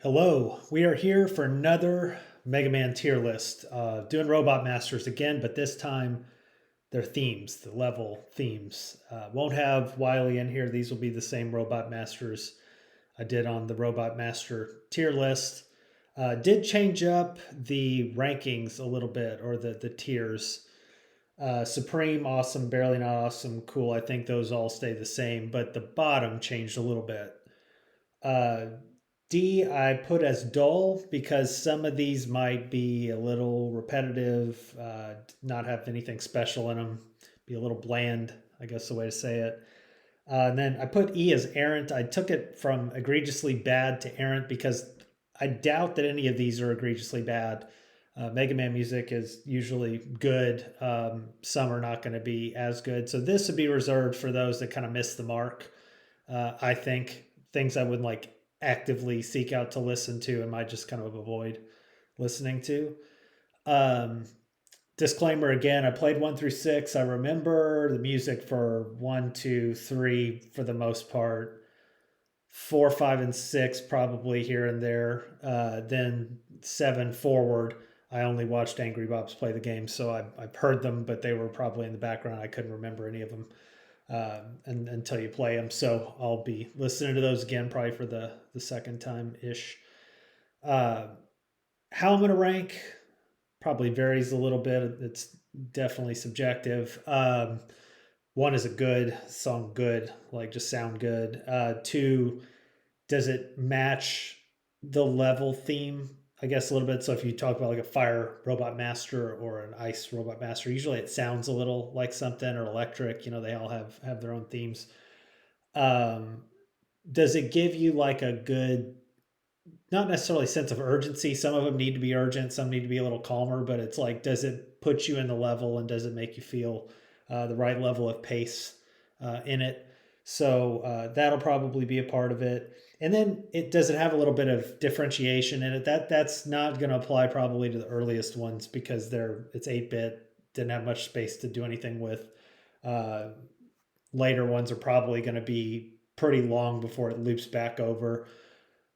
Hello, we are here for another Mega Man tier list. Doing Robot Masters again, but this time they're themes, the level themes. Won't have Wily in here. These will be the same Robot Masters I did on the Robot Master tier list. Did change up the rankings a little bit, or the tiers. Supreme, awesome, barely not awesome, cool. I think those all stay the same, but the bottom changed a little bit. Uh, D, I put as dull because some of these might be a little repetitive, not have anything special in them, be a little bland, I guess the way to say it. And then I put E as errant. I took it from egregiously bad to errant because I doubt that any of these are egregiously bad. Mega Man music is usually good. Some are not going to be as good. So this would be reserved for those that kind of miss the mark. I think things I would like actively seek out to listen to and might just kind of avoid listening to. Um, Disclaimer again, I played 1 through 6. I remember the music for 1, 2, 3 for the most part. 4, 5, and 6 probably here and there. Then 7 forward, I only watched Angry Bob's play the game, so I've heard them, but they were probably in the background. I couldn't remember any of them until you play them. So I'll be listening to those again, probably for the second time ish. Uh, how I'm going to rank probably varies a little bit. It's definitely subjective. One, is a good song, good, like just sound good. Two, does it match the level theme? I guess a little bit. So if you talk about like a fire robot master or an ice robot master, usually it sounds a little like something, or electric. They all have their own themes. Um, does it give you like a good, not necessarily sense of urgency? Some of them need to be urgent, some need to be a little calmer, but it's like, does it put you in the level and does it make you feel the right level of pace in it? So that'll probably be a part of it. And then does it have a little bit of differentiation in it? That's not going to apply probably to the earliest ones because it's 8-bit, didn't have much space to do anything with. Uh, Later ones are probably going to be pretty long before it loops back over.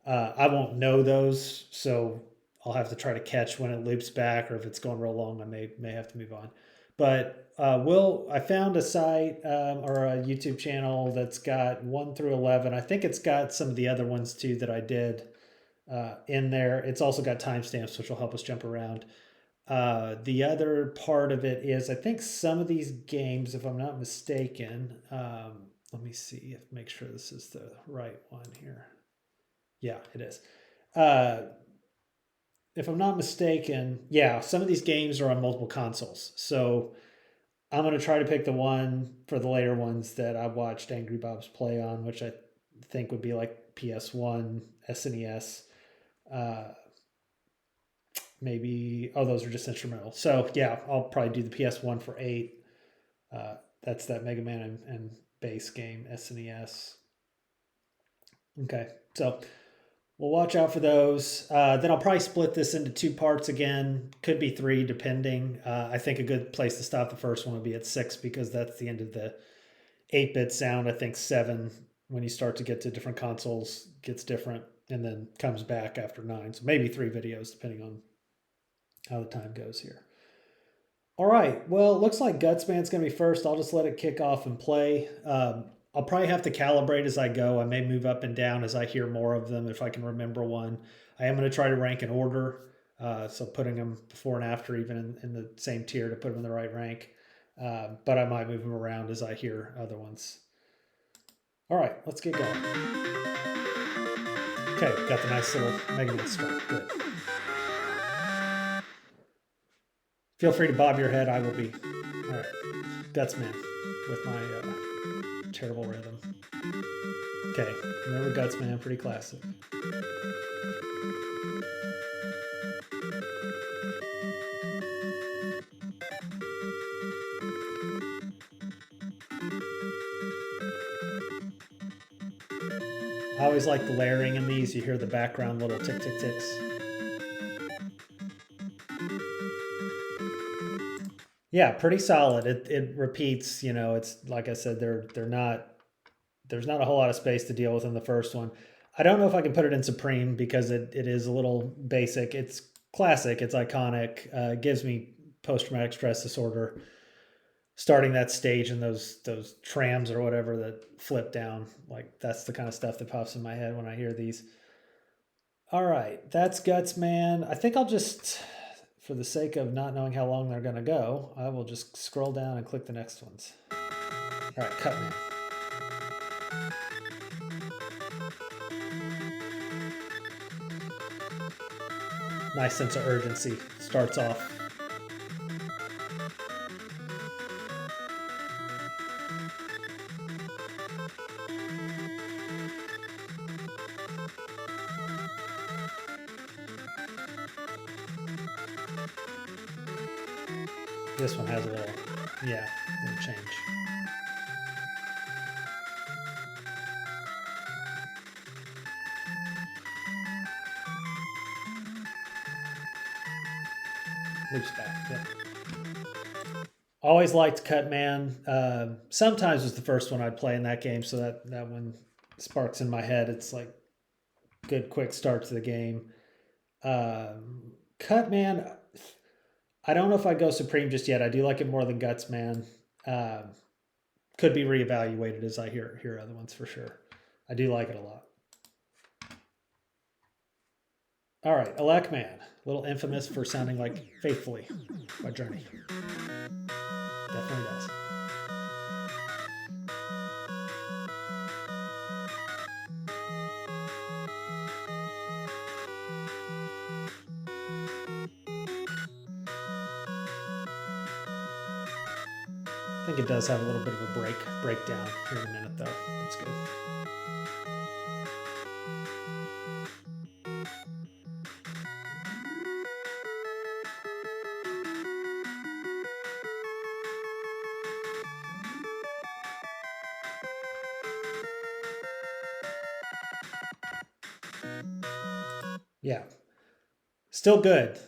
I won't know those, so I'll have to try to catch when it loops back, or if it's going real long, I may have to move on. But I found a site or a YouTube channel that's got 1 through 11. I think it's got some of the other ones too that I did in there. It's also got timestamps, which will help us jump around. The other part of it is, I think some of these games, if I'm not mistaken, let me see if make sure this is the right one here. Yeah, it is. Uh, if I'm not mistaken, yeah, some of these games are on multiple consoles. So I'm going to try to pick the one for the later ones that I watched Angry Bob's play on, which I think would be like PS1, SNES, uh, maybe. Oh, those are just instrumental. So yeah, I'll probably do the PS1 for 8. That's that Mega Man and bass game, SNES. Okay, so we'll watch out for those. Then I'll probably split this into 2 parts again. Could be 3, depending. I think a good place to stop the first one would be at 6 because that's the end of the 8-bit sound. I think 7, when you start to get to different consoles, gets different and then comes back after 9. So maybe 3 videos, depending on how the time goes here. All right. Well, it looks like Gutsman's going to be first. I'll just let it kick off and play. I'll probably have to calibrate as I go. I may move up and down as I hear more of them if I can remember one. I am going to try to rank in order. So putting them before and after, even in the same tier, to put them in the right rank. But I might move them around as I hear other ones. All right, let's get going. Okay, got the nice little Mega Man start. Good. Feel free to bob your head. I will be. All right, Gutsman with my terrible rhythm. Okay, remember Gutsman, pretty classic. I always like the layering in these. You hear the background little tick, tick, ticks. Yeah, pretty solid. It repeats. It's like I said, they're not. There's not a whole lot of space to deal with in the first one. I don't know if I can put it in Supreme because it is a little basic. It's classic. It's iconic. It gives me post-traumatic stress disorder. Starting that stage in those trams or whatever that flip down, like that's the kind of stuff that pops in my head when I hear these. All right, that's Guts Man. I think I'll just, for the sake of not knowing how long they're gonna go, I will just scroll down and click the next ones. All right, Cut Man. Nice sense of urgency. Starts off. This one has a little, yeah, a little change. Loops back. Yep. Always liked Cut Man. Sometimes was the first one I'd play in that game, so that one sparks in my head. It's like good quick start to the game. Cut Man, I don't know if I go Supreme just yet. I do like it more than Guts Man. Could be reevaluated as I hear other ones for sure. I do like it a lot. All right, Elect Man, a little infamous for sounding like Faithfully by Journey. Definitely does. I think it does have a little bit of a breakdown here in a minute though. That's good. Yeah, still good,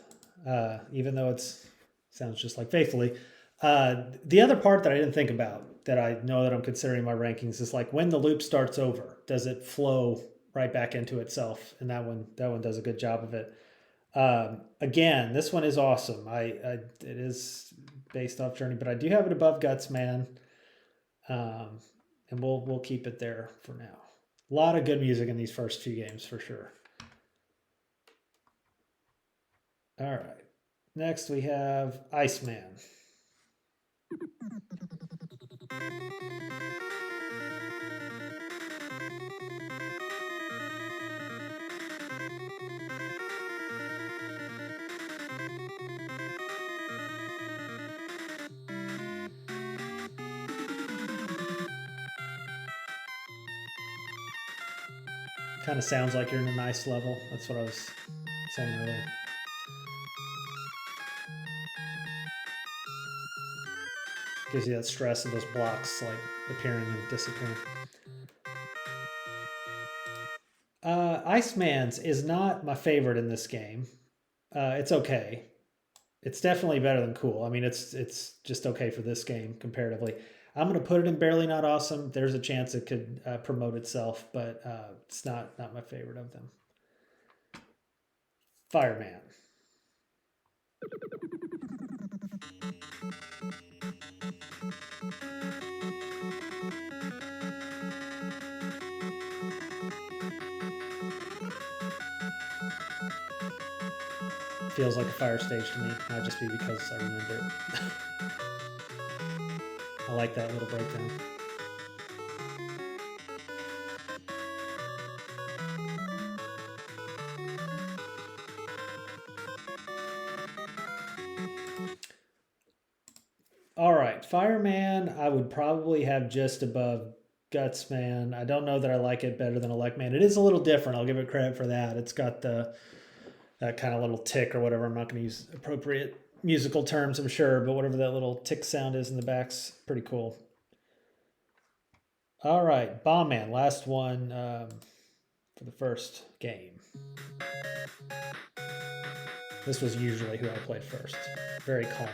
even though it's sounds just like Faithfully. The other part that I didn't think about that I know that I'm considering my rankings is like when the loop starts over, does it flow right back into itself? And that one does a good job of it. Again, this one is awesome. It is based off Journey, but I do have it above Guts Man, um, and we'll keep it there for now. A lot of good music in these first few games for sure. All right. Next we have Iceman. Kind of sounds like you're in a nice level. That's what I was saying earlier. Gives you that stress of those blocks like appearing and disappearing. Iceman's is not my favorite in this game. It's okay. It's definitely better than cool. I mean, it's just okay for this game comparatively. I'm gonna put it in barely not awesome. There's a chance it could promote itself, but it's not my favorite of them. Fireman. Feels like a fire stage to me. Might just be because I remember it. I like that little breakdown. All right, Fireman, I would probably have just above Gutsman. I don't know that I like it better than Electman. It is a little different. I'll give it credit for that. It's got that kind of little tick or whatever. I'm not going to use appropriate musical terms, I'm sure, but whatever that little tick sound is in the back's pretty cool. All right, Bomb Man, last one for the first game. This was usually who I played first. Very calm.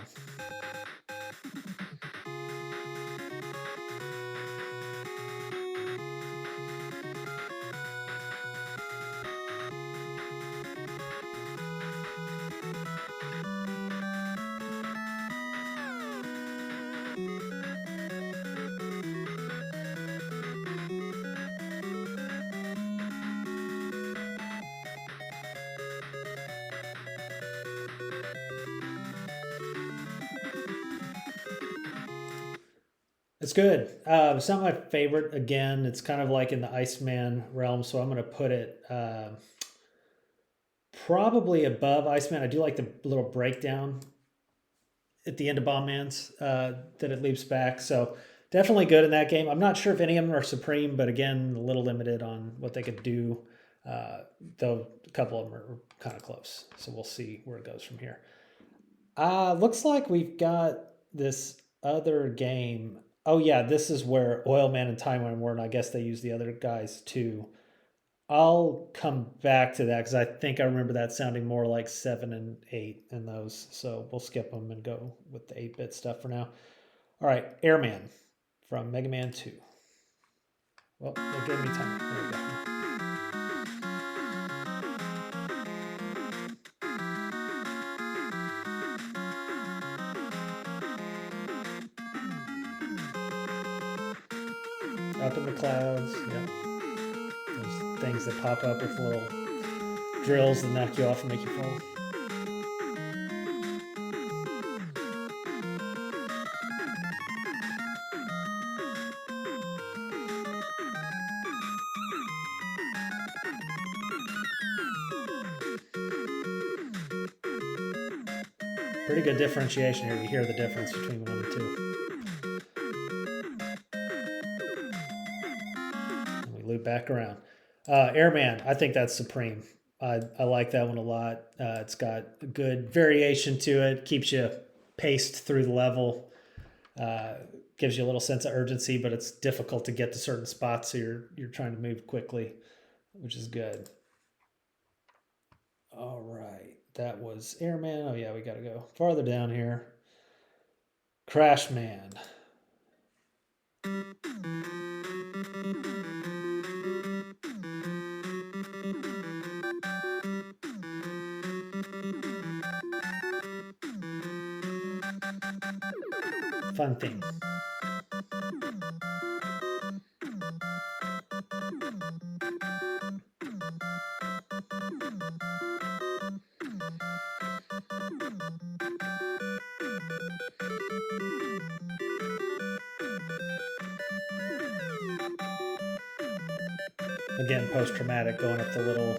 It's good. It's not my favorite. Again, it's kind of like in the Iceman realm, so I'm going to put it probably above Iceman. I do like the little breakdown at the end of Bomb Man's that it leaves back. So definitely good in that game. I'm not sure if any of them are supreme, but again, a little limited on what they could do. Though a couple of them are kind of close. So we'll see where it goes from here. Looks like we've got this other game. Oh yeah, this is where Oil Man and Time Runner were, and I guess they use the other guys too. I'll come back to that because I think I remember that sounding more like 7 and 8 in those. So we'll skip them and go with the 8-bit stuff for now. All right, Airman from Mega Man 2. Well, they gave me time. There we go. Up in the clouds, yeah. Those things that pop up with little drills that knock you off and make you fall. Pretty good differentiation here. You hear the difference between 1 and 2. And we loop back around. Airman, I think that's supreme. I like that one a lot. It's got a good variation to it. Keeps you paced through the level. Gives you a little sense of urgency, but it's difficult to get to certain spots, so you're trying to move quickly, which is good. All right, that was Airman. Oh yeah, we got to go farther down here. Crash Man. Fun thing. Again, post-traumatic, going up the little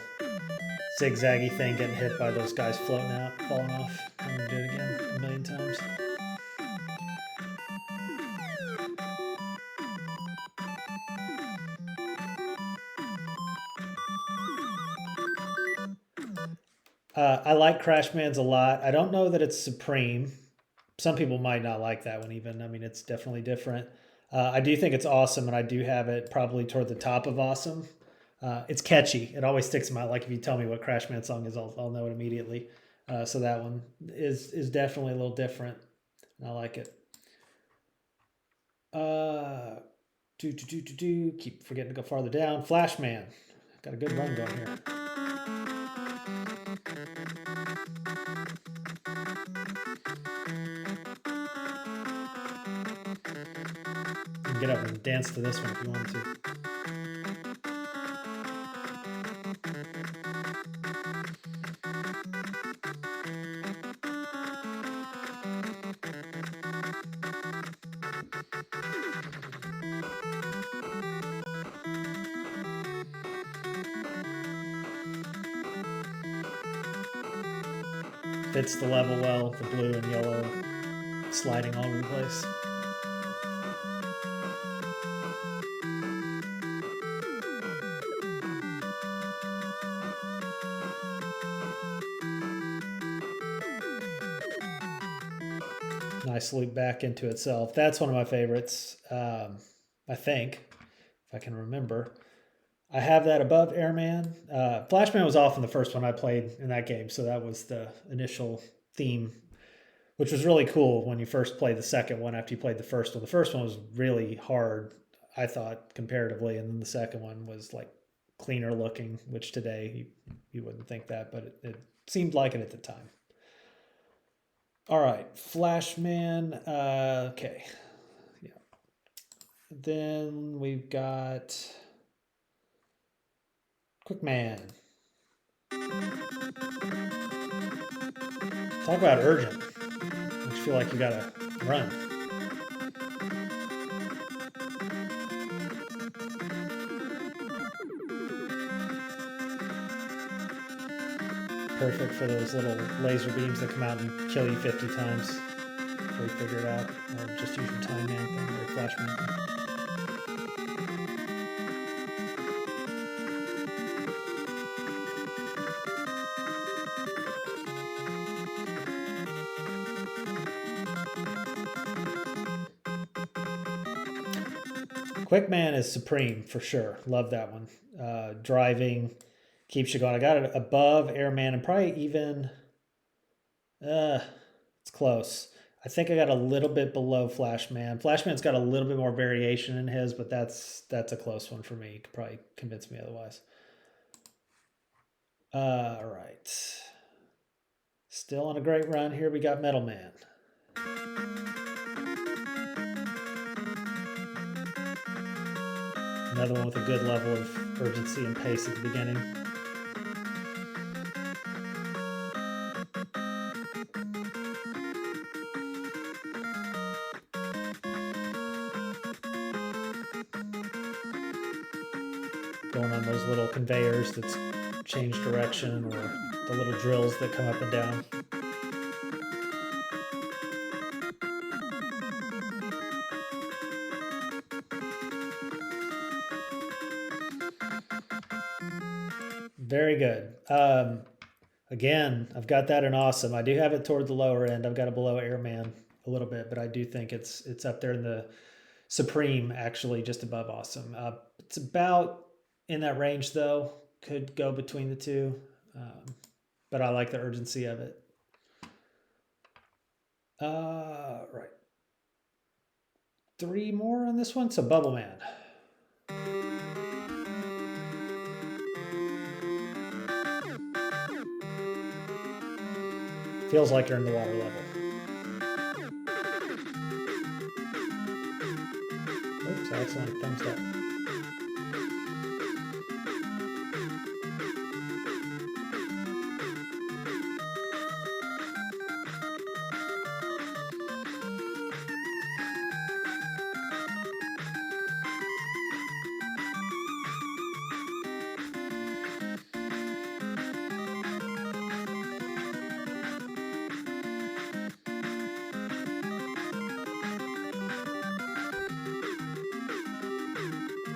zigzaggy thing, getting hit by those guys floating out, falling off. I'm gonna do it again a million times. I like Crash Man's a lot. I don't know that it's supreme. Some people might not like that one even. I mean, it's definitely different. I do think it's awesome, and I do have it probably toward the top of awesome. It's catchy. It always sticks in my. Like if you tell me what Crash Man song is, I'll know it immediately. So that one is definitely a little different. And I like it. Keep forgetting to go farther down. Flash Man. Got a good run going here. You can get up and dance to this one if you want to. Fits the level well, the blue and yellow sliding all over the place. Nice loop back into itself. That's one of my favorites, I think, if I can remember. I have that above Airman. Flashman was off in the first one I played in that game, so that was the initial theme, which was really cool when you first played the second one after you played the first one. The first one was really hard, I thought, comparatively, and then the second one was like cleaner looking, which today you wouldn't think that, but it seemed like it at the time. All right, Flashman. Okay, yeah. Then we've got Quickman. Talk about urgent. Makes you feel like you gotta run. Perfect for those little laser beams that come out and kill you 50 times before you figure it out. Or just use your time man thing or flash man thing. Quick Man is supreme for sure. Love that one. Driving keeps you going. I got it above Airman and probably even. It's close. I think I got a little bit below Flashman. Flashman's got a little bit more variation in his, but that's a close one for me. You could probably convince me otherwise. All right. Still on a great run here. We got Metal Man. Another one with a good level of urgency and pace at the beginning. Going on those little conveyors that's change direction, or the little drills that come up and down. Very good. Again, I've got that in awesome. I do have it toward the lower end. I've got it below Airman a little bit, but I do think it's up there in the supreme, actually, just above awesome. It's about in that range though. Could go between the two, but I like the urgency of it. Right. 3 more on this one. So Bubble Man. Feels like you're in the water level. Oops, I accidentally thumbs up.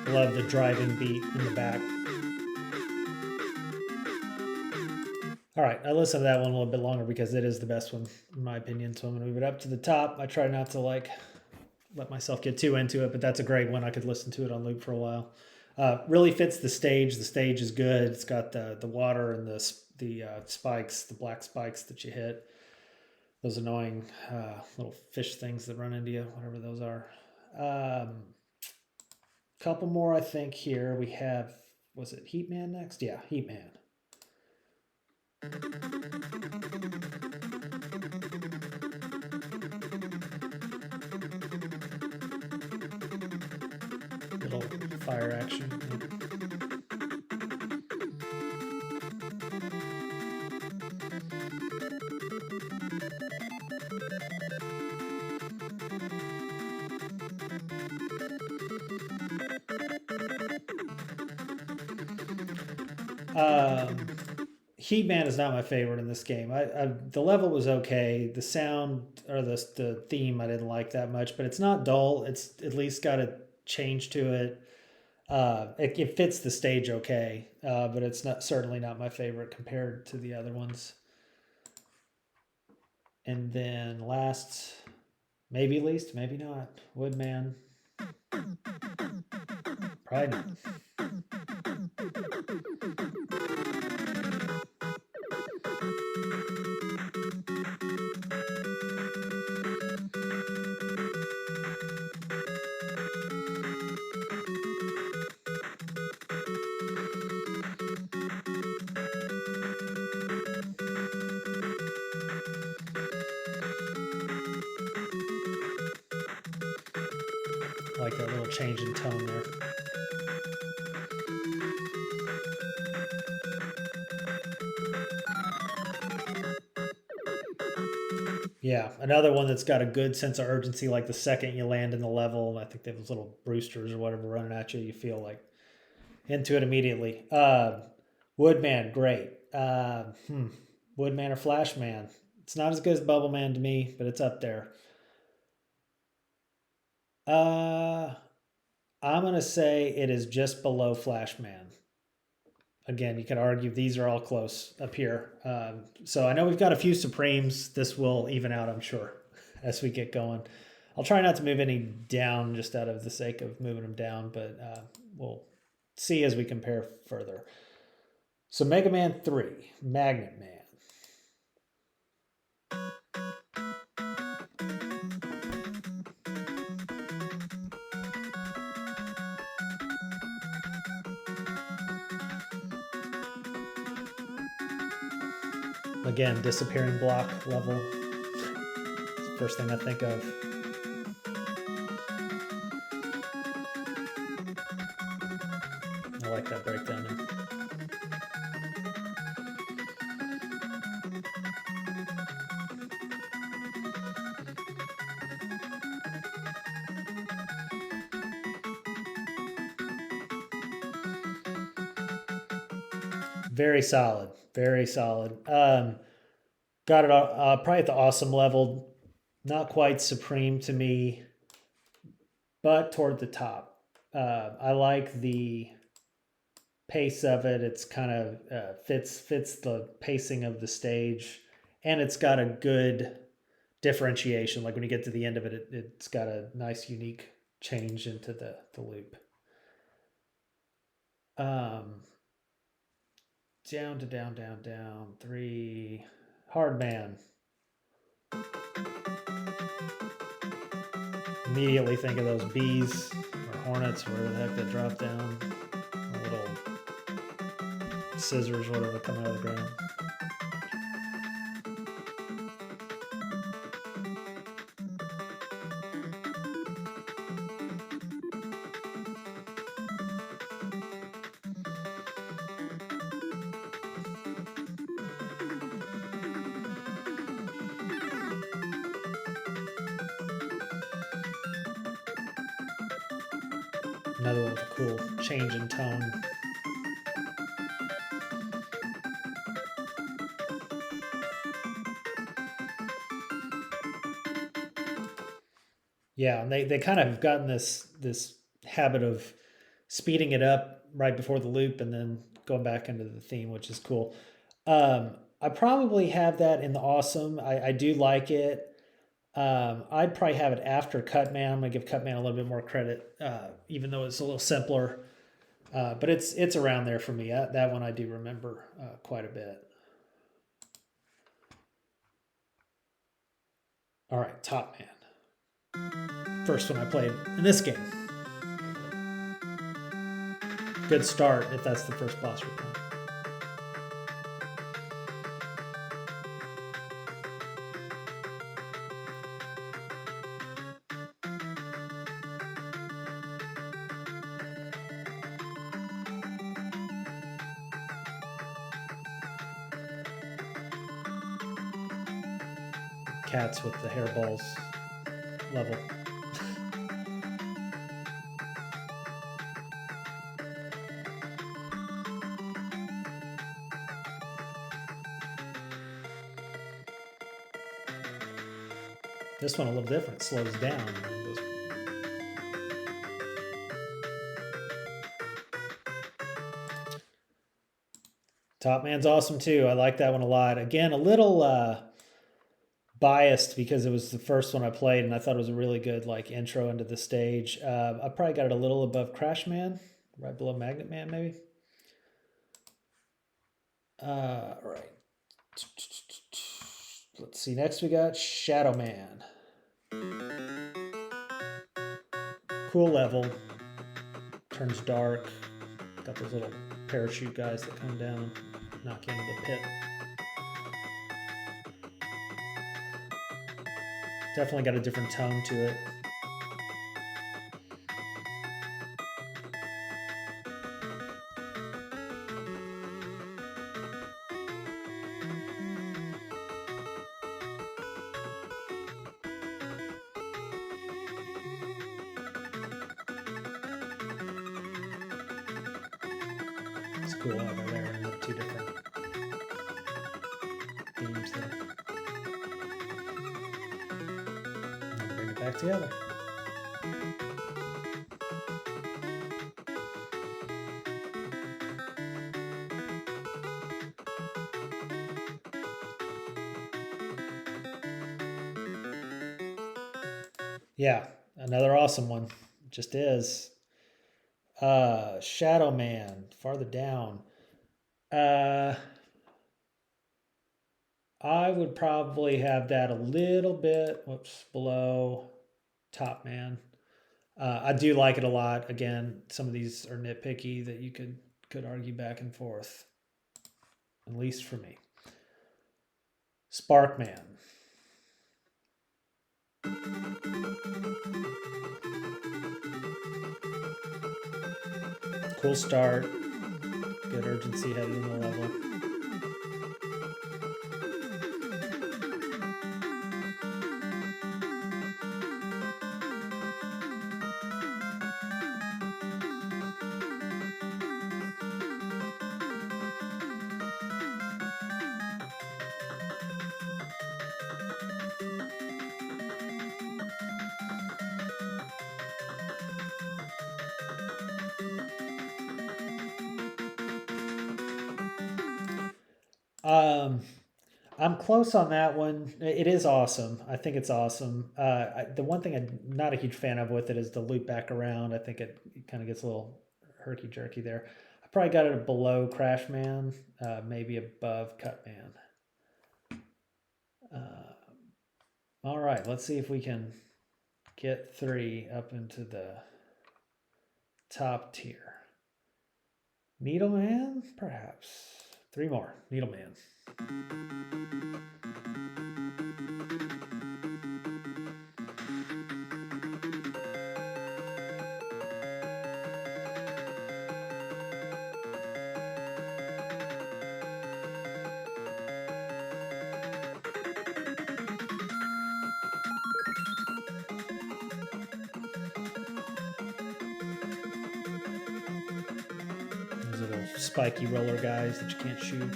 Love the driving beat in the back. All right, I listened to that one a little bit longer because it is the best one in my opinion. So I'm gonna move it up to the top. I try not to like let myself get too into it, but that's a great one. I could listen to it on loop for a while. Really fits the stage. The stage is good. It's got the water and the spikes, the black spikes that you hit. Those annoying little fish things that run into you, whatever those are. Couple more, I think. Here we have, was it Heat Man next? Yeah, Heat Man. Little fire action. Heat Man is not my favorite in this game. The level was okay. The sound or the theme I didn't like that much, but it's not dull. It's at least got a change to it. It fits the stage okay, but it's certainly not my favorite compared to the other ones. And then last, maybe least, maybe not, Woodman. Probably not. Like that little change in tone there. Yeah, another one that's got a good sense of urgency. Like the second you land in the level, I think they have those little Brewsters or whatever running at you. You feel like into it immediately. Woodman, great. Woodman or Flashman. It's not as good as Bubbleman to me, but it's up there. I'm gonna say it is just below Flashman. Again, you could argue these are all close up here. So I know we've got a few Supremes. This will even out, I'm sure, as we get going. I'll try not to move any down just out of the sake of moving them down, but we'll see as we compare further. So Mega Man 3, Magnet Man. Again, disappearing block level. First thing I think of. I like that breakdown. Very solid. Very solid. Got it probably at the awesome level. Not quite supreme to me, but toward the top. I like the pace of it. It's kind of fits the pacing of the stage, and it's got a good differentiation. Like when you get to the end of it, it's got a nice, unique change into the loop. Down to down, down, down. 3. Hard Man. Immediately think of those bees or hornets, whatever the heck that drop down. Little scissors, whatever, come out of the ground. Another one with a cool change in tone. Yeah, and they kind of have gotten this habit of speeding it up right before the loop and then going back into the theme, which is cool. I probably have that in the awesome. I do like it. I'd probably have it after Cutman. I'm gonna give Cutman a little bit more credit, even though it's a little simpler. But it's around there for me. That one I do remember quite a bit. All right, Top Man. First one I played in this game. Good start if that's the first boss we're playing. Cats with the hairballs level. This one a little different, slows down. Top Man's awesome too. I like that one a lot. Again, a little biased because it was the first one I played, and I thought it was a really good like intro into the stage. I probably got it a little above Crash Man, right below Magnet Man, maybe. Right. Let's see. Next we got Shadow Man. Cool level. Turns dark. Got those little parachute guys that come down, knock you into the pit. Definitely got a different tone to it. It's cool over there and the two different back together. Yeah, another awesome one. Just is. Shadow Man, farther down. I would probably have that a little bit, below Top Man. I do like it a lot. Again, some of these are nitpicky that you could argue back and forth, at least for me. Sparkman. Cool start. Good urgency headed in the level. Um, I'm close on that one. It is awesome. I think it's awesome. The one thing I'm not a huge fan of with it is the loop back around. I think it kind of gets a little herky jerky there. I probably got it below Crash Man, maybe above Cut Man. All right, let's see if we can get 3 up into the top tier. Needleman, perhaps. 3 more. Needleman. Those little spiky roller guys that you can't shoot.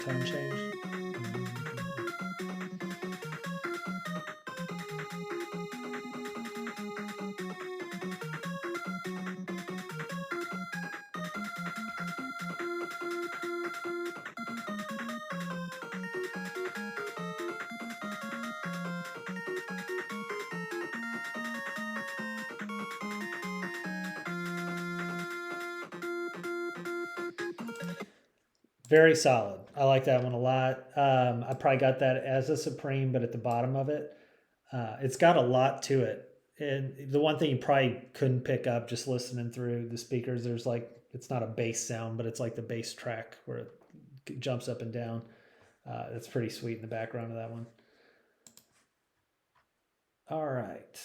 Tone change. Very solid. I like that one a lot. I probably got that as a Supreme, but at the bottom of it, it's got a lot to it. And the one thing you probably couldn't pick up just listening through the speakers, there's like, it's not a bass sound, but it's like the bass track where it jumps up and down. That's pretty sweet in the background of that one. All right.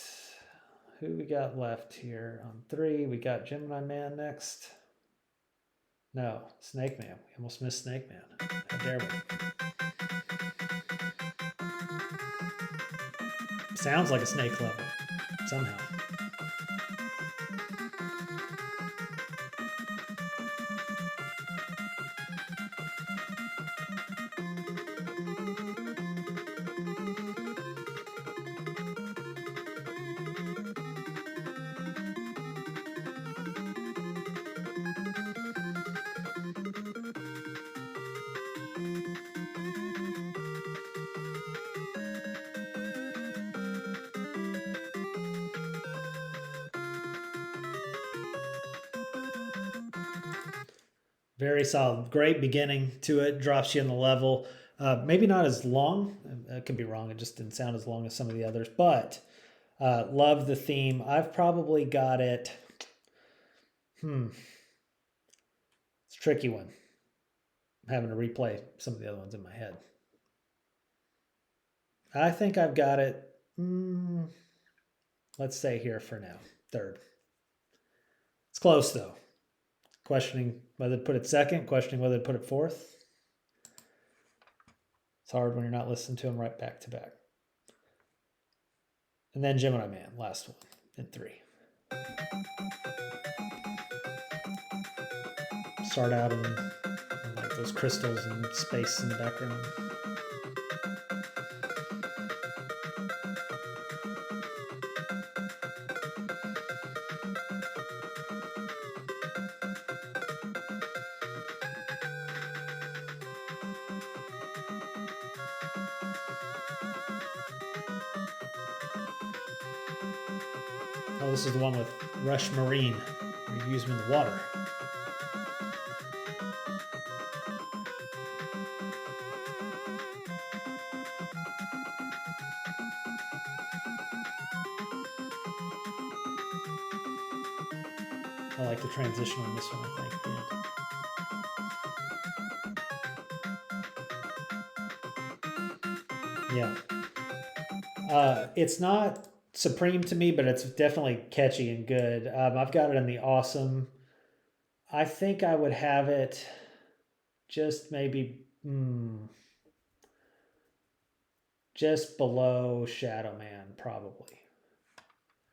Who we got left here on 3? We got Gemini Man next. No, Snake Man. We almost missed Snake Man. How dare we? Sounds like a snake level, somehow. Very solid. Great beginning to it. Drops you in the level. Maybe not as long. I could be wrong. It just didn't sound as long as some of the others. But love the theme. I've probably got it. It's a tricky one. I'm having to replay some of the other ones in my head. I think I've got it. Let's stay here for now. 3rd. It's close though. Questioning whether to put it 2nd, questioning whether to put it 4th. It's hard when you're not listening to them right back to back. And then Gemini Man, last one in 3. Start out in like those crystals and space in the background. Oh, this is the one with Rush Marine, where you use them in the water. I like the transition on this one, I think, at the end. Yeah. It's not supreme to me, but it's definitely catchy and good. I've got it in the awesome. I think I would have it just maybe just below Shadow Man, probably.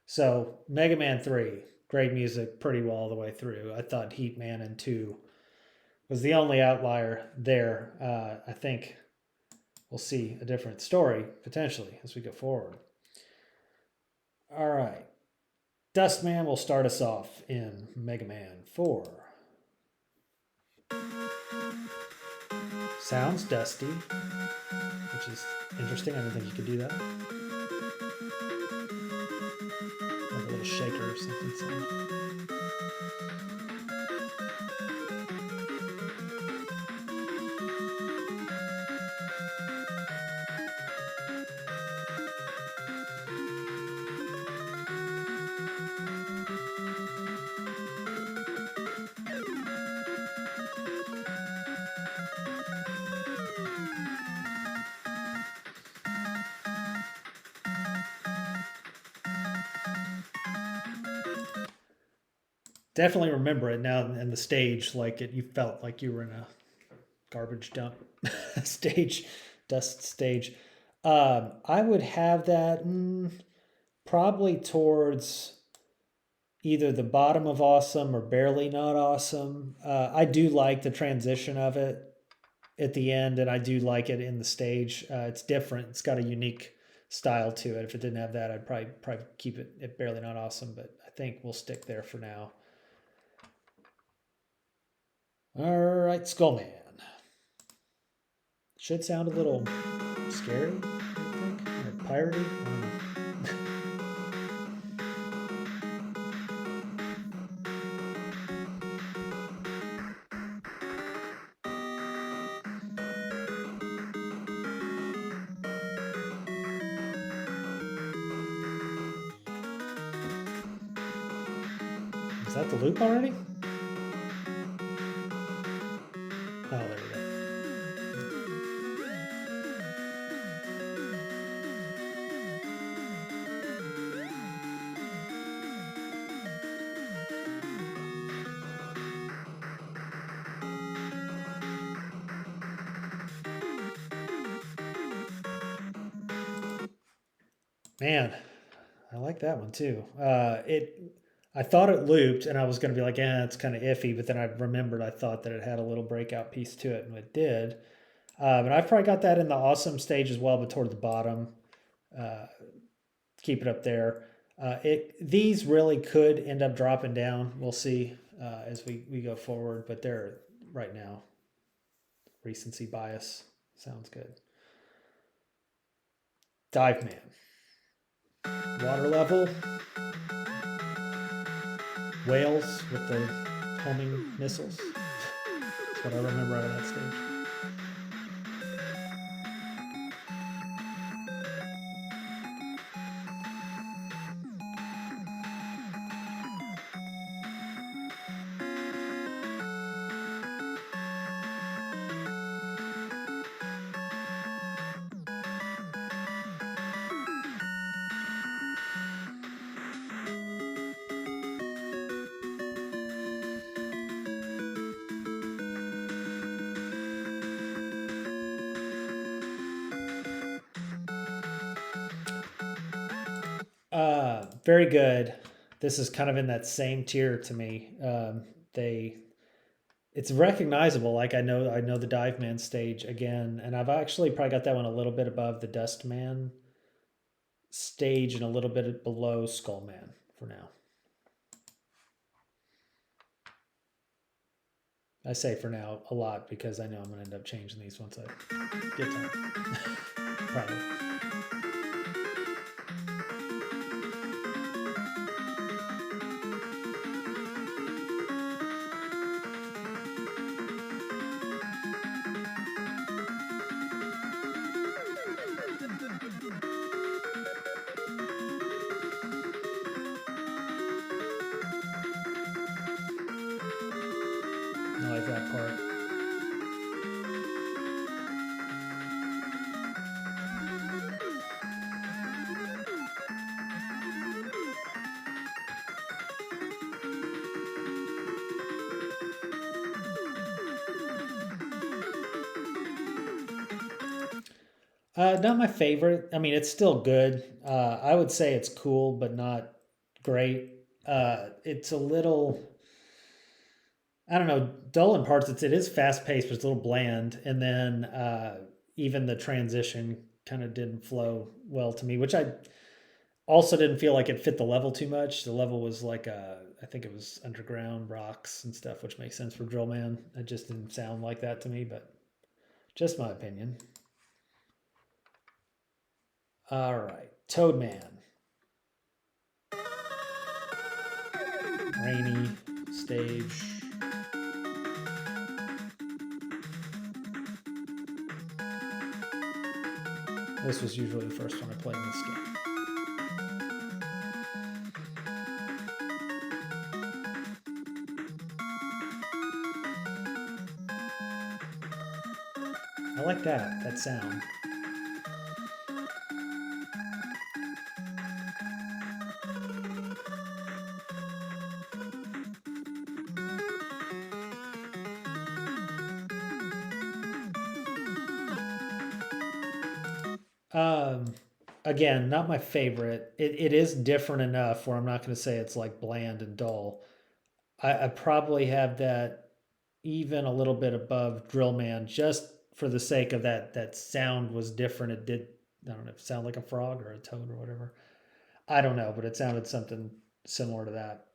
So Mega Man 3, great music pretty well all the way through. I thought Heat Man and 2 was the only outlier there. I think we'll see a different story potentially as we go forward. All right. Dustman will start us off in Mega Man 4. Sounds dusty, which is interesting. I didn't think you could do that. Like a little shaker or something. Definitely remember it now in the stage, like you felt like you were in a garbage dump stage, dust stage. I would have that probably towards either the bottom of awesome or barely not awesome. I do like the transition of it at the end, and I do like it in the stage. It's different. It's got a unique style to it. If it didn't have that, I'd probably keep it at barely not awesome, but I think we'll stick there for now. All right, Skullman. Should sound a little scary, I think, or piratey. Is that the loop already? Oh, there we go. Man, I like that one too. I thought it looped, and I was going to be like, it's kind of iffy. But then I remembered I thought that it had a little breakout piece to it, and it did. But I've probably got that in the awesome stage as well, but toward the bottom. Keep it up there. These really could end up dropping down. We'll see as we go forward, but they're right now. Recency bias sounds good. Dive Man. Water level. Whales with the homing missiles. That's what I remember out of that stage. Very good. This is kind of in that same tier to me. They it's recognizable. Like I know the Dive Man stage again, and I've actually probably got that one a little bit above the Dust Man stage and a little bit below Skull Man for now. I say for now a lot because I know I'm going to end up changing these once I get time. Probably. I like that part. Not my favorite. I mean, it's still good. I would say it's cool, but not great. It's a little, I don't know, dull in parts. It is fast paced, but it's a little bland. And then even the transition kind of didn't flow well to me, which I also didn't feel like it fit the level too much. The level was like I think it was underground rocks and stuff, which makes sense for Drill Man. It just didn't sound like that to me, but just my opinion. All right, Toad Man, rainy stage. This was usually the first one I played in this game. I like that sound. Um, Again, not my favorite. It is different enough where I'm not going to say it's like bland and dull. I probably have that even a little bit above Drill Man just for the sake of that sound was different. It did, I don't know, sound like a frog or a toad or whatever. I don't know, but it sounded something similar to that.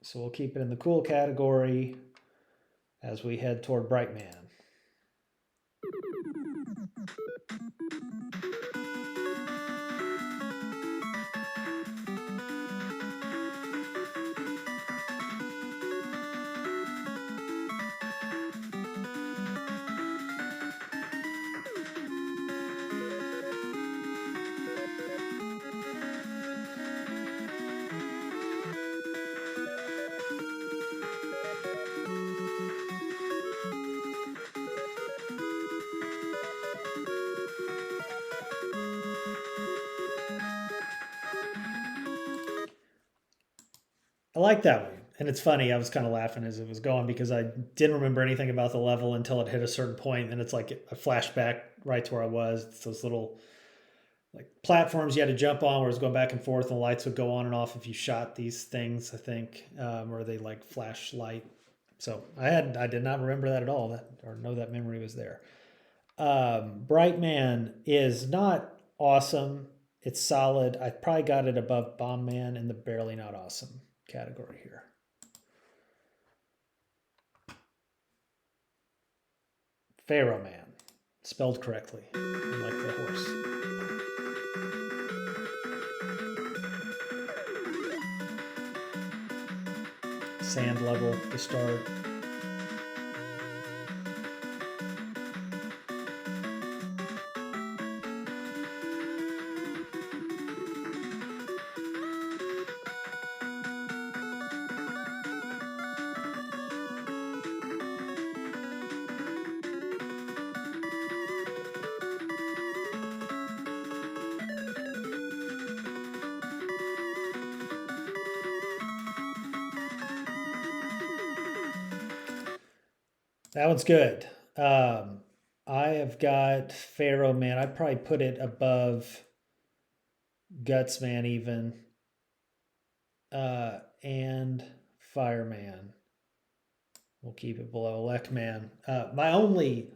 So we'll keep it in the cool category as we head toward Bright Man. I like that one. And it's funny, I was kind of laughing as it was going because I didn't remember anything about the level until it hit a certain point, and it's like a flashback right to where I was. It's those little like platforms you had to jump on where it was going back and forth, and the lights would go on and off if you shot these things. I think, or they like flash light. So I did not remember that at all, that or know that memory was there. Bright Man is not awesome. It's solid. I probably got it above Bomb Man in the barely not awesome category here. Pharaoh Man, spelled correctly, like the horse. Sand level to start. That one's good. I have got Pharaoh Man. I'd probably put it above Gutsman even, and Fireman. We'll keep it below Leckman. My only,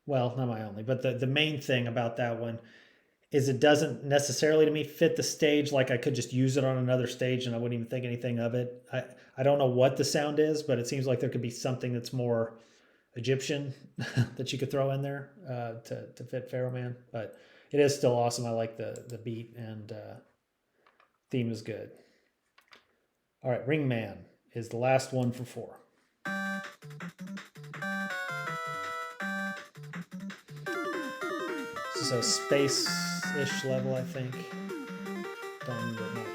well, not my only, but the main thing about that one is it doesn't necessarily to me fit the stage. Like I could just use it on another stage and I wouldn't even think anything of it. I don't know what the sound is, but it seems like there could be something that's more Egyptian that you could throw in there to fit Pharaoh Man. But it is still awesome. I like the beat and theme is good. All right, Ring Man is the last one for 4. This is a space-ish level, I think. Don't remember much.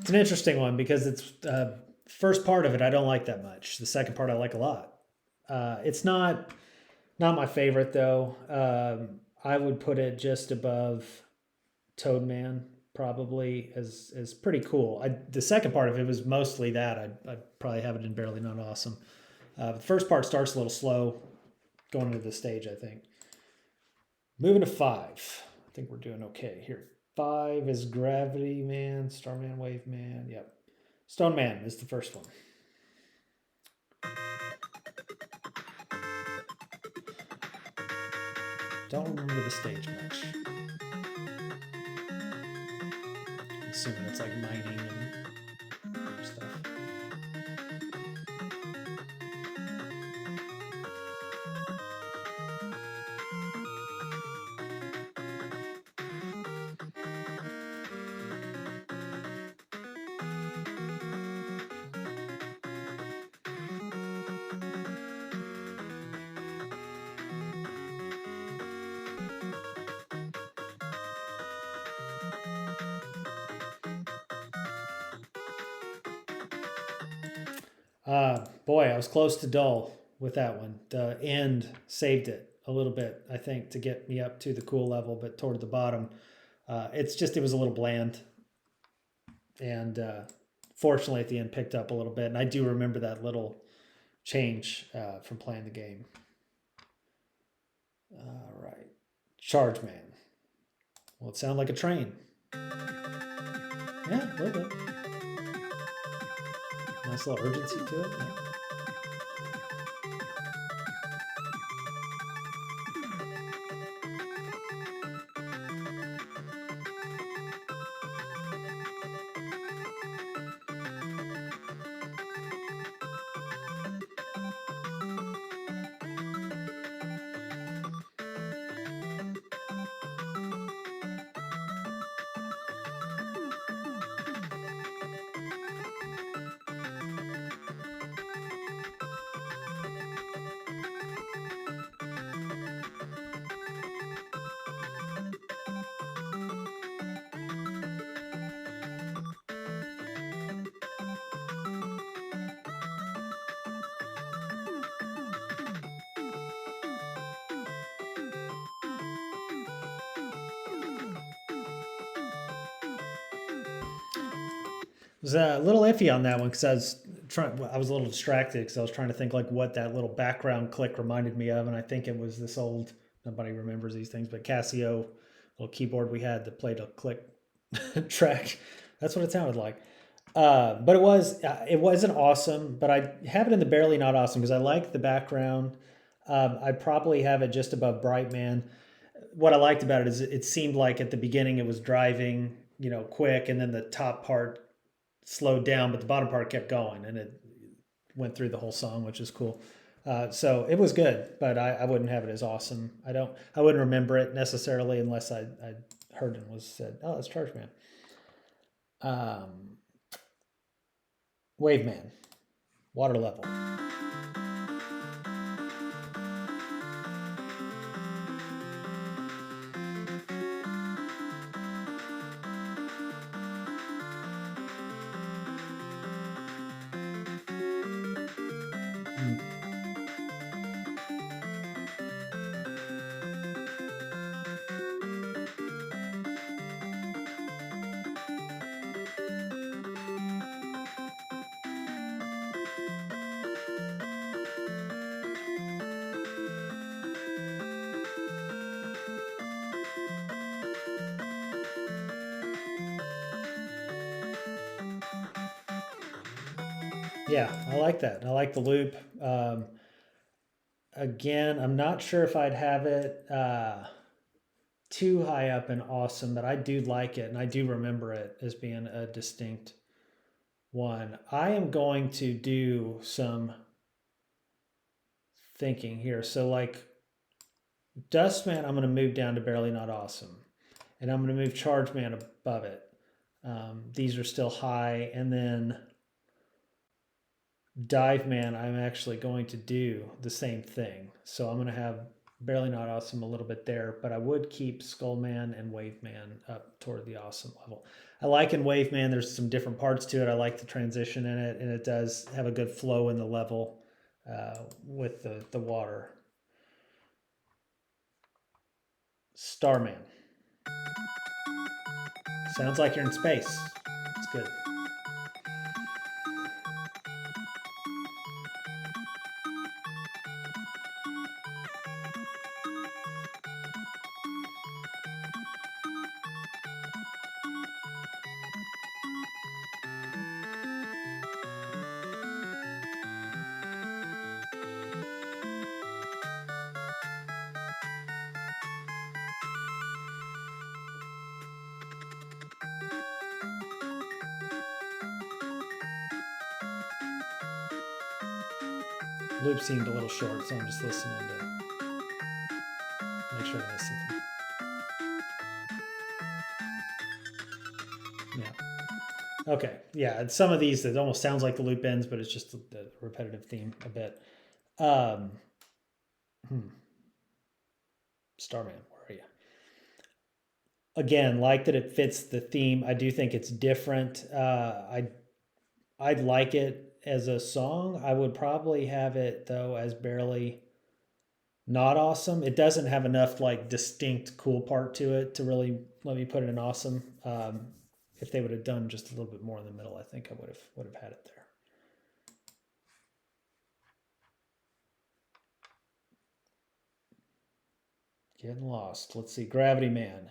It's an interesting one because it's first part of it I don't like that much. The second part I like a lot. It's not my favorite though. I would put it just above Toadman probably as pretty cool. The second part of it was mostly that. I'd probably have it in Barely Not Awesome. The first part starts a little slow going into the stage, I think. Moving to 5. I think we're doing okay here. 5 is Gravity Man, Starman, Wave Man. Yep. Stone Man is the first one. Don't remember the stage much. I'm assuming it's like mining and stuff. Boy, I was close to dull with that one. The end saved it a little bit, I think, to get me up to the cool level, but toward the bottom, it was a little bland. And fortunately, at the end, picked up a little bit. And I do remember that little change from playing the game. All right. Charge Man. Well, it sounded like a train. Yeah, a little bit. Nice little urgency to it. Yeah. Was a little iffy on that one because I was a little distracted because I was trying to think like what that little background click reminded me of, and I think it was this old, nobody remembers these things, but Casio little keyboard we had that played a click track. That's what it sounded like. But it wasn't awesome, but I have it in the Barely Not Awesome because I like the background. I'd probably have it just above Brightman. What I liked about it is it seemed like at the beginning it was driving, quick, and then the top part slowed down, but the bottom part kept going, and it went through the whole song, which is cool. So it was good, but I wouldn't have it as awesome. I wouldn't remember it necessarily unless I heard and was said, oh, that's Charge Man. Wave Man, water level. Yeah, I like that. I like the loop. Again, I'm not sure if I'd have it too high up and awesome, but I do like it and I do remember it as being a distinct one. I am going to do some thinking here. So, like Dustman, I'm going to move down to Barely Not Awesome, and I'm going to move Charge Man above it. These are still high, and then Dive Man, I'm actually going to do the same thing. So I'm going to have Barely Not Awesome a little bit there, but I would keep Skull Man and Wave Man up toward the awesome level. I like in Wave Man, there's some different parts to it. I like the transition in it, and it does have a good flow in the level with the water. Starman. Sounds like you're in space. It's good. Loop seemed a little short, so I'm just listening to make sure I miss something. Yeah. Okay. Yeah. Some of these, it almost sounds like the loop ends, but it's just the repetitive theme a bit. Starman, where are you? Again, like that it fits the theme. I do think it's different. I'd like it as a song. I would probably have it though as Barely Not Awesome. It doesn't have enough like distinct cool part to it to really let me put it in awesome. If they would have done just a little bit more in the middle, I think I would have had it there. Getting lost. Let's see. Gravity Man.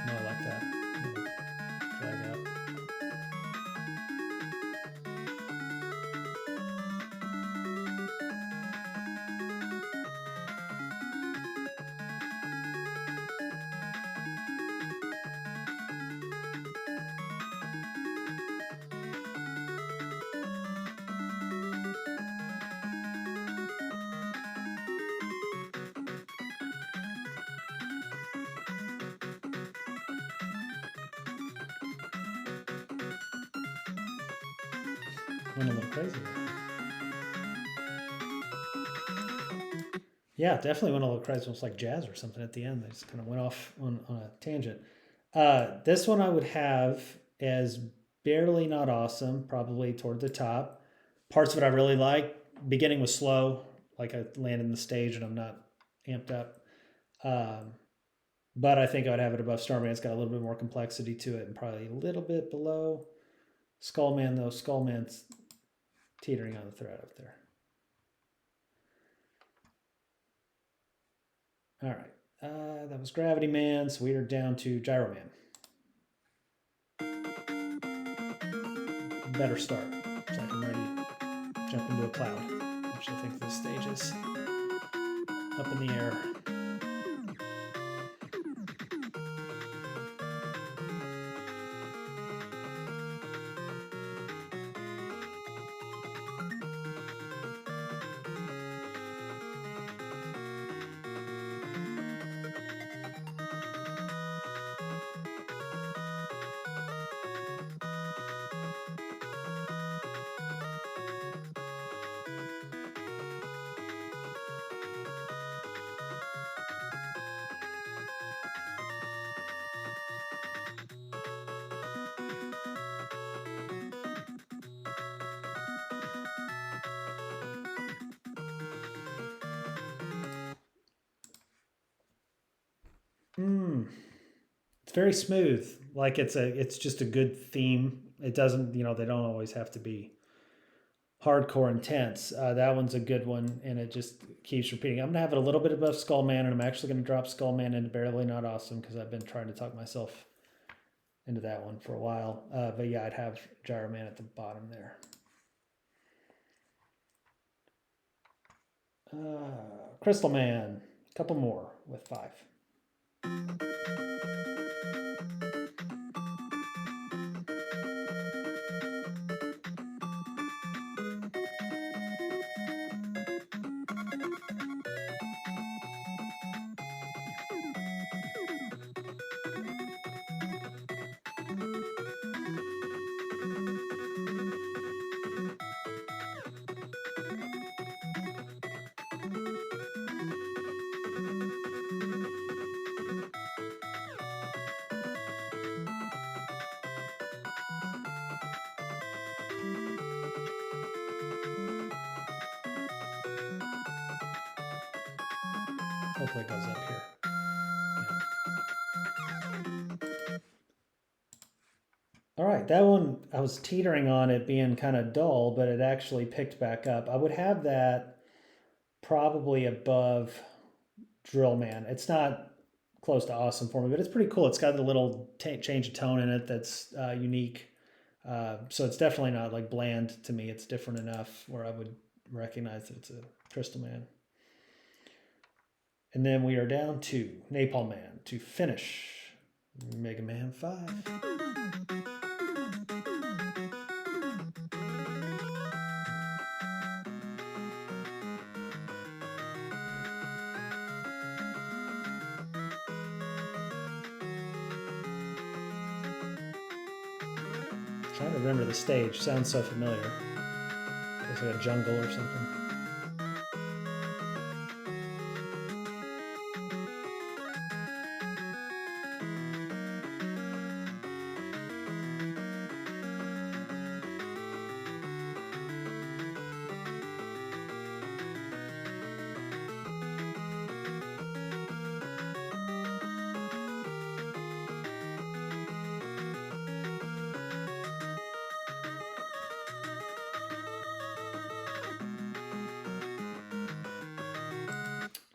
No, I like that. Drag up. Went a little crazy. Yeah, definitely went a little crazy. Almost like jazz or something at the end. They just kind of went off on a tangent. This one I would have as Barely Not Awesome, probably toward the top. Parts of it I really like. Beginning was slow, like I land in the stage and I'm not amped up. But I think I would have it above Starman. It's got a little bit more complexity to it and probably a little bit below Skullman, though. Skullman's teetering on the thread up there. All right. That was Gravity Man, so we are down to Gyro Man. Better start. So I'm ready to jump into a cloud, which I think this stage is up in the air. It's very smooth. Like it's just a good theme. It doesn't, they don't always have to be hardcore intense. That one's a good one, and it just keeps repeating. I'm gonna have it a little bit above Skullman, and I'm actually gonna drop Skullman into Barely Not Awesome because I've been trying to talk myself into that one for a while. But yeah, I'd have Gyro Man at the bottom there. Crystal Man, a couple more with 5. Hopefully it goes up here. Yeah. All right, that one I was teetering on it being kind of dull, but it actually picked back up. I would have that probably above Drill Man. It's not close to awesome for me, but it's pretty cool. It's got a little change of tone in it that's unique. So it's definitely not like bland to me. It's different enough where I would recognize that it's a Crystal Man. And then we are down to Napalm Man to finish Mega Man 5. Trying to remember the stage. Sounds so familiar. It's like a jungle or something.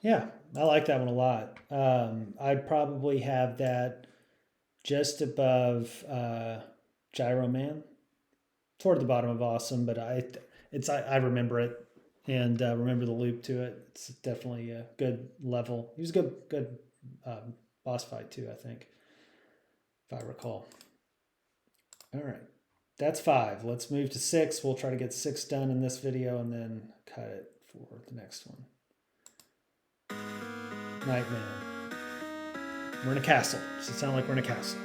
Yeah, I like that one a lot. I'd probably have that just above Gyro Man, toward the bottom of Awesome, but I remember it and remember the loop to it. It's definitely a good level. He was a good boss fight too, I think, if I recall. All right, that's 5. Let's move to 6. We'll try to get 6 done in this video and then cut it for the next one. Nightman. We're in a castle. Does it sound like we're in a castle?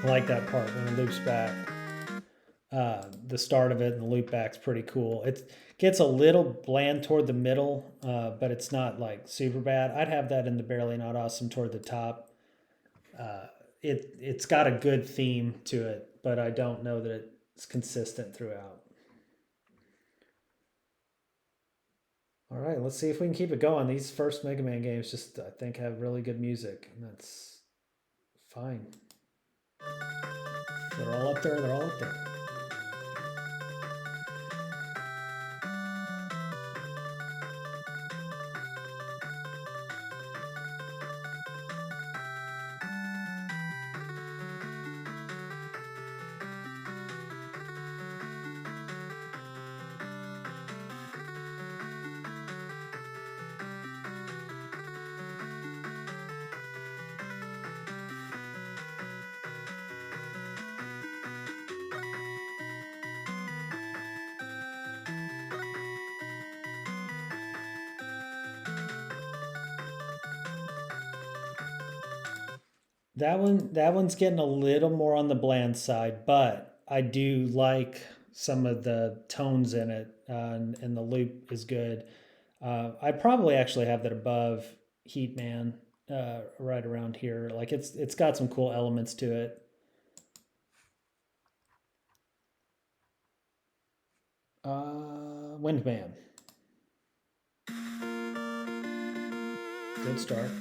I like that part when it loops back. The start of it and the loop back's pretty cool. It gets a little bland toward the middle, but it's not like super bad. I'd have that in the Barely Not Awesome toward the top. It's got a good theme to it, but I don't know that it's consistent throughout. All right, let's see if we can keep it going. These first Mega Man games just, I think, have really good music, and that's fine. They're all up there, they're all up there. That one's getting a little more on the bland side, but I do like some of the tones in it, and the loop is good. I probably actually have that above Heat Man, right around here. Like it's got some cool elements to it. Windman, good start.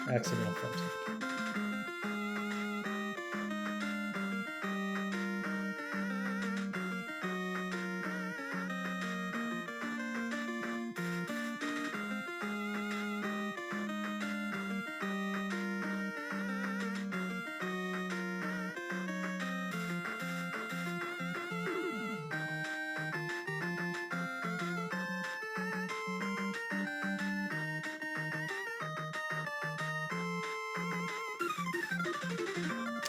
Accidental thumbstick.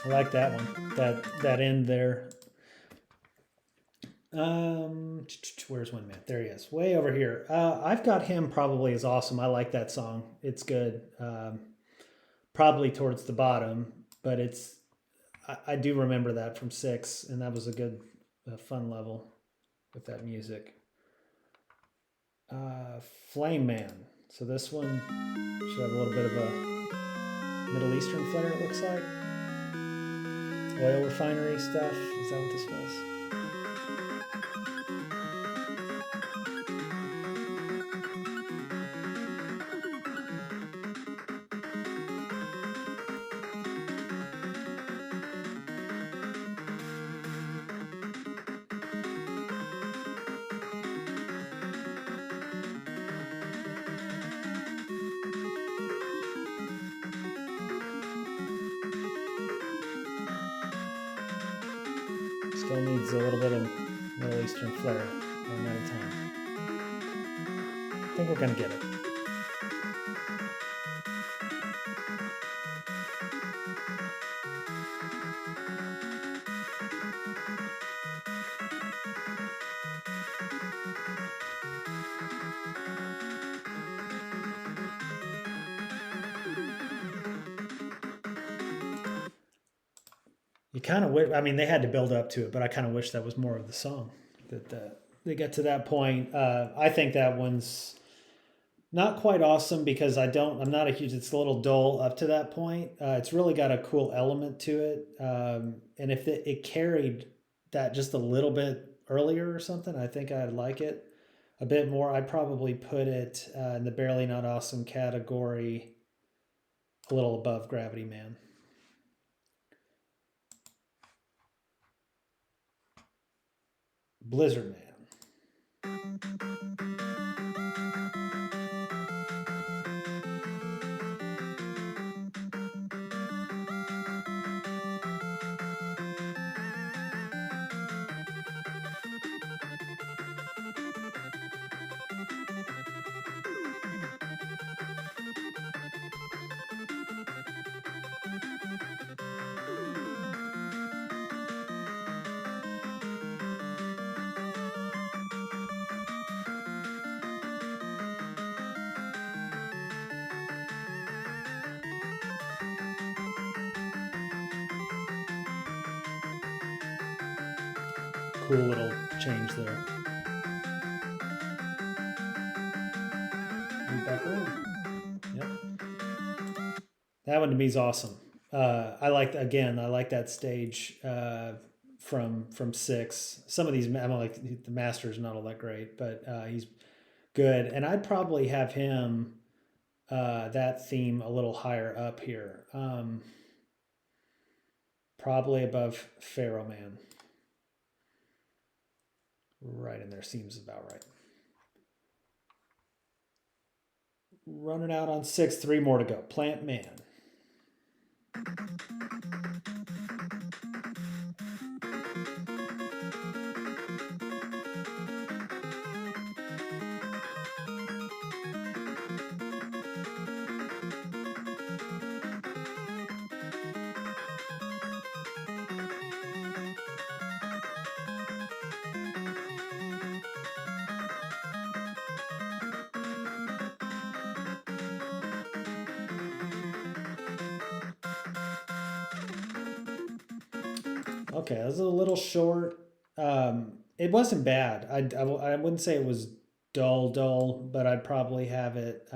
I like that one. That end there. Where's Windman? There he is, way over here. I've got him probably as awesome. I like that song. It's good. Probably towards the bottom, but I do remember that from 6, and that was a good, fun level with that music. Flame Man. So this one should have a little bit of a Middle Eastern flair, it looks like. Oil refinery stuff. Is that what this was? Still needs a little bit of Middle Eastern flair one at a time. I think we're gonna get it. You kind of, I mean, they had to build up to it, but I kind of wish that was more of the song. That they get to that point. I think that one's not quite awesome because I'm not a huge. It's a little dull up to that point. It's really got a cool element to it, and if it carried that just a little bit earlier or something, I think I'd like it a bit more. I'd probably put it in the barely not awesome category, a little above Gravity Man. Blizzard Man. Cool little change there. Back around. Yep. That one to me is awesome. I like that stage, from 6. Some of these, I'm like the master's not all that great, but he's good, and I'd probably have him, that theme a little higher up here, probably above Pharaoh Man. Right in there seems about right. Running out on 6, 3 more to go. Plant Man. Okay, that was a little short. It wasn't bad. I wouldn't say it was dull, but I'd probably have it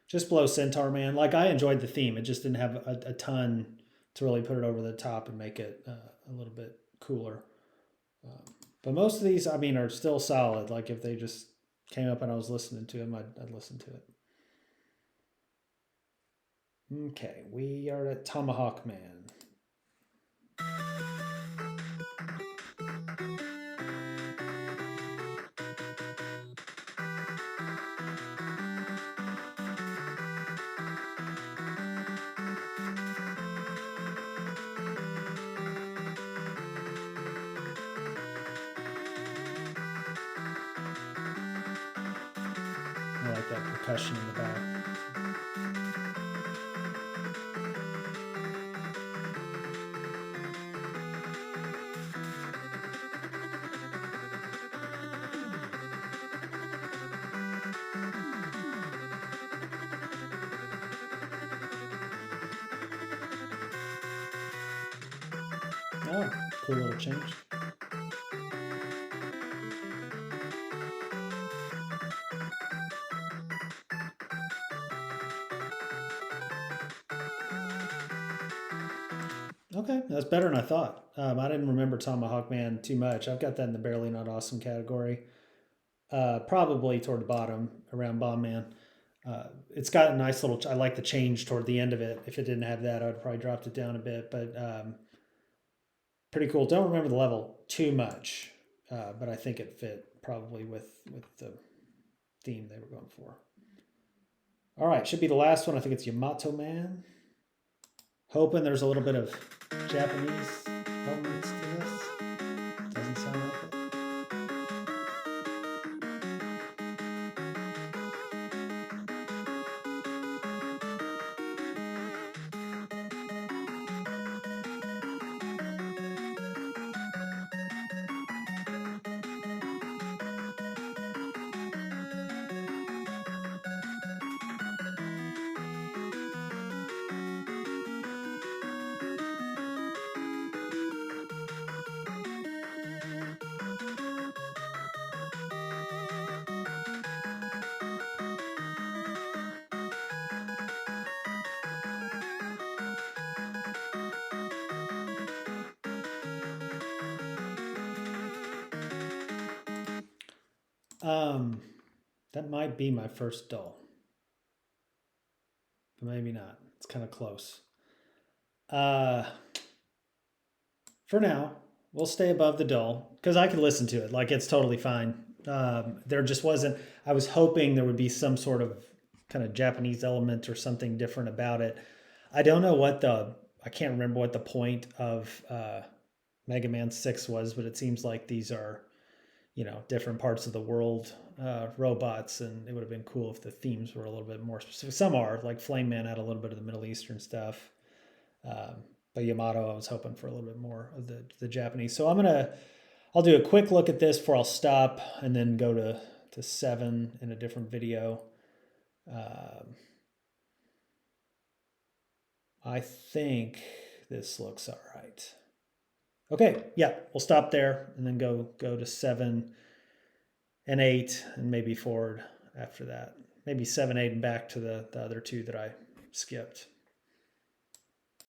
just below Centaur Man. Like I enjoyed the theme. It just didn't have a ton to really put it over the top and make it a little bit cooler. Um, but most of these, I mean, are still solid. Like if they just came up and I was listening to them, I'd listen to it. Okay, we are at Tomahawk Man. I like that percussion in the back. Oh, cool little change. Okay, that's better than I thought. I didn't remember Tomahawk Man too much. I've got that in the barely not awesome category. Probably toward the bottom around Bomb Man. It's got a nice little. I like the change toward the end of it. If it didn't have that, I'd probably dropped it down a bit. But pretty cool. Don't remember the level too much, but I think it fit probably with the theme they were going for. All right, should be the last one. I think it's Yamato Man. Hoping there's a little bit of Japanese elements to this. Doesn't sound like it. That might be my first dull, but maybe not. It's kind of close. For now, we'll stay above the dull because I can listen to it. Like it's totally fine. There just wasn't. I was hoping there would be some sort of kind of Japanese element or something different about it. I don't know what the. I can't remember what the point of Mega Man 6 was, but it seems like these are different parts of the world robots, and it would have been cool if the themes were a little bit more specific. Some are, like Flame Man had a little bit of the Middle Eastern stuff, um, but Yamato I was hoping for a little bit more of the Japanese. So I'll do a quick look at this before I'll stop and then go to 7 in a different video. I think this looks all right. Okay, yeah, we'll stop there and then go to 7 and 8 and maybe forward after that. Maybe 7, 8 and back to the other two that I skipped.